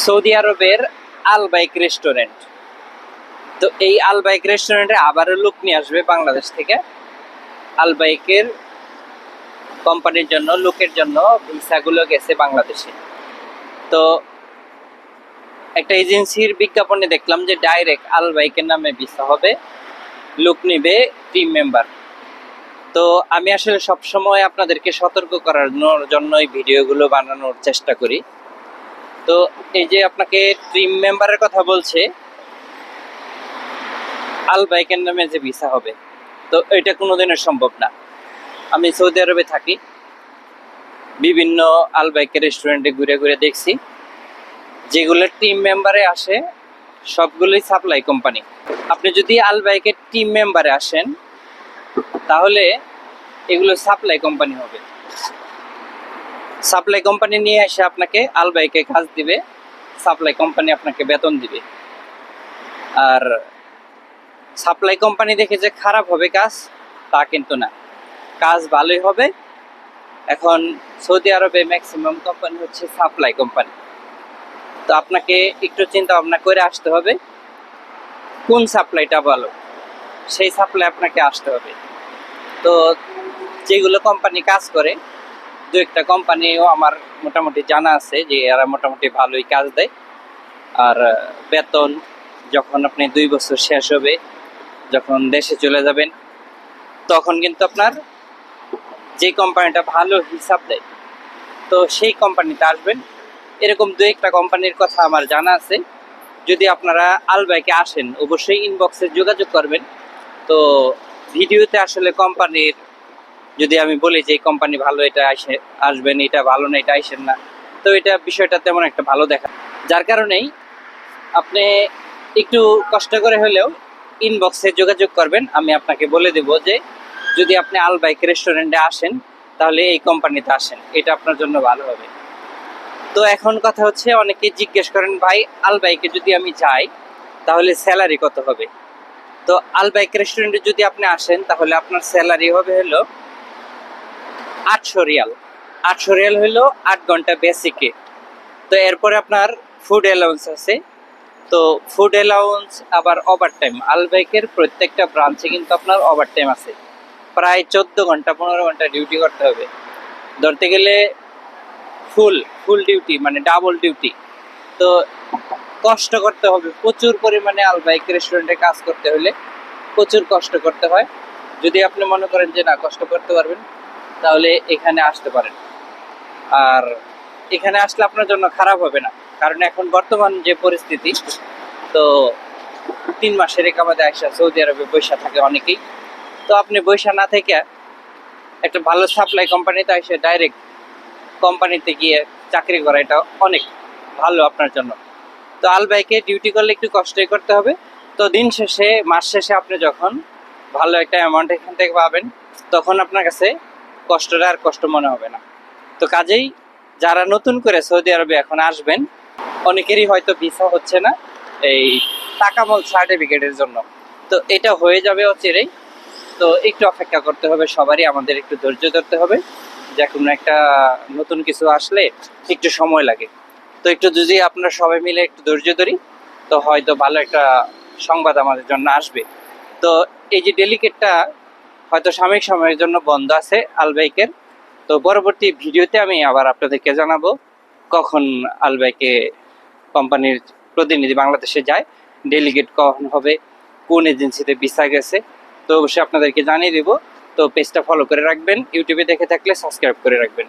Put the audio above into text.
Saudi আরবের আল bike restaurant. তো এই আল বাইক রেস্টুরেন্টে আবারও লোক নিয়ে আসবে বাংলাদেশ থেকে। আল বাইকের কোম্পানির জন্য লোকের জন্য ভিসাগুলো গেছে বাংলাদেশে। তো একটা এজেন্সির বিজ্ঞাপনে দেখলাম যে ডাইরেক্ট আল বাইকের নামে ভিসা হবে, লোক নিবে টিম মেম্বার। তো আমি আসলে সবসময় আপনাদেরকে সতর্ক করানোর জন্য এই ভিডিওগুলো বানানোর চেষ্টা করি। তো এই যে আপনাকে টিম মেম্বারের কথা বলছে, আল বাইকের নামে যে ভিসা হবে, তো এটা কোনোদিনও সম্ভব না। আমি সৌদি আরবে থাকি, বিভিন্ন আল বাইকের রেস্টুরেন্টে ঘুরে ঘুরে দেখছি, যেগুলো টিম মেম্বারে আসে সবগুলোই সাপ্লাই কোম্পানি। আপনি যদি আল বাইকের টিম মেম্বারে আসেন তাহলে এগুলো সাপ্লাই কোম্পানি হবে। সাপ্লাই কোম্পানি নিয়ে এসে আপনাকে আল বাইকে কাজ দিবে, সাপ্লাই কোম্পানি আপনাকে বেতন দিবে। আর সাপ্লাই কোম্পানি দেখে যে খারাপ হবে কাজ, তা কিন্তু না, কাজ ভালোই হবে। এখন সৌদি আরবে ম্যাক্সিমাম কোম্পানি হচ্ছে সাপ্লাই কোম্পানি। তো আপনাকে একটু চিন্তা ভাবনা করে আসতে হবে কোন সাপ্লাইটা ভালো, সেই সাপ্লাই আপনাকে আসতে হবে। তো যেগুলো কোম্পানি কাজ করে, দু একটা কোম্পানিও আমার মোটামুটি জানা আছে যে এরা মোটামুটি ভালোই কাজ দেয়। আর বেতন যখন আপনি 2 বছর শেষ হবে, যখন দেশে চলে যাবেন, তখন কিন্তু আপনার যে কোম্পানিটা ভালো হিসাব দেয়, তো সেই কোম্পানিতে আসবেন। এরকম দু একটা কোম্পানির কথা আমার জানা আছে। যদি আপনারা আল বাইকে আসেন অবশ্যই ইনবক্সে যোগাযোগ করবেন। তো ভিডিওতে আসলে কোম্পানির যদি আমি বলি যে কোম্পানি ভালো, এটা আসবেন, এটা ভালো না, এটা আসেন না, তো এটা বিষয়টা তেমন একটা ভালো দেখা, যার কারণেই আপনি একটু কষ্ট করে হলেও ইনবক্সে যোগাযোগ করবেন। আমি আপনাকে বলে দেব যে যদি আপনি আল বাইক রেস্টুরেন্টে আসেন তাহলে এই কোম্পানিতে আসেন, এটা আপনার জন্য ভালো হবে। তো এখন কথা হচ্ছে, অনেকে জিজ্ঞেস করেন ভাই আল বাইকে যদি আমি যাই তাহলে স্যালারি কত হবে। তো আল বাইক রেস্টুরেন্টে যদি আপনি আসেন তাহলে আপনার স্যালারি হবে হলো 800 রিয়াল। 800 রিয়াল হলো 8 ঘন্টা বেসিকে। তো এরপরে আপনার ফুড অ্যালাউন্স আছে। তো ফুড অ্যালাউন্স আবার ওভার টাইম, আল বাইকের প্রত্যেকটা ব্রাঞ্চে কিন্তু আপনার ওভার টাইম আছে। প্রায় 14 ঘন্টা 15 ঘন্টা ডিউটি করতে হবে, ধরতে গেলে ফুল ডিউটি, মানে ডাবল ডিউটি। তো কষ্ট করতে হবে প্রচুর পরিমাণে। আল বাইক রেস্টুরেন্টে কাজ করতে হলে প্রচুর কষ্ট করতে হয়। যদি আপনি মনে করেন যে না কষ্ট করতে পারবেন, তাহলে এখানে আসতে পারেন। আর এখানে আসলে আপনার জন্য খারাপ হবে না, কারণ এখন বর্তমান যে পরিস্থিতি, তো 3 মাসের একাবাদে আসা সৌদি আরবে বৈশা থাকে অনেকেই। তো আপনি বৈশা না থেকে একটা ভালো সাপ্লাই কোম্পানিতে এসে ডাইরেক্ট কোম্পানিতে গিয়ে চাকরি করা, এটা অনেক ভালো আপনার জন্য। তো আল বাইকে ডিউটি করলে একটু কষ্টই করতে হবে। তো দিন শেষে, মাস শেষে আপনি যখন ভালো একটা অ্যামাউন্ট এখান থেকে পাবেন, তখন আপনার কাছে কষ্টটা আর কষ্ট মনে হবে না। তো কাজেই যারা নতুন করে সৌদি আরবে এখন আসবেন, অনেকেরই হয়তো ভিসা হচ্ছে না এই তাকামল সার্টিফিকেটের জন্য। তো এটা হয়ে যাবে অচিরেই। তো একটু অপেক্ষা করতে হবে সবারই, আমাদের একটু ধৈর্য ধরতে হবে। যে কোনো একটা নতুন কিছু আসলে একটু সময় লাগে। তো একটু যদি আপনারা সবাই মিলে একটু ধৈর্য ধরি, তো হয়তো ভালো একটা সংবাদ আমাদের জন্য আসবে। তো এই যে ডেলিকেটটা হয়তো সাময়িক সময়ের জন্য বন্ধ আছে আল বাইকের। তো পরবর্তী ভিডিওতে আমি আবার আপনাদেরকে জানাবো কখন আল বাইকে কোম্পানির প্রতিনিধি বাংলাদেশে যায়, ডেলিগেট কখন হবে, কোন এজেন্সিতে ভিসা গেছে, তো অবশ্যই আপনাদেরকে জানিয়ে দেবো। তো পেজটা ফলো করে রাখবেন, ইউটিউবে দেখে থাকলে সাবস্ক্রাইব করে রাখবেন।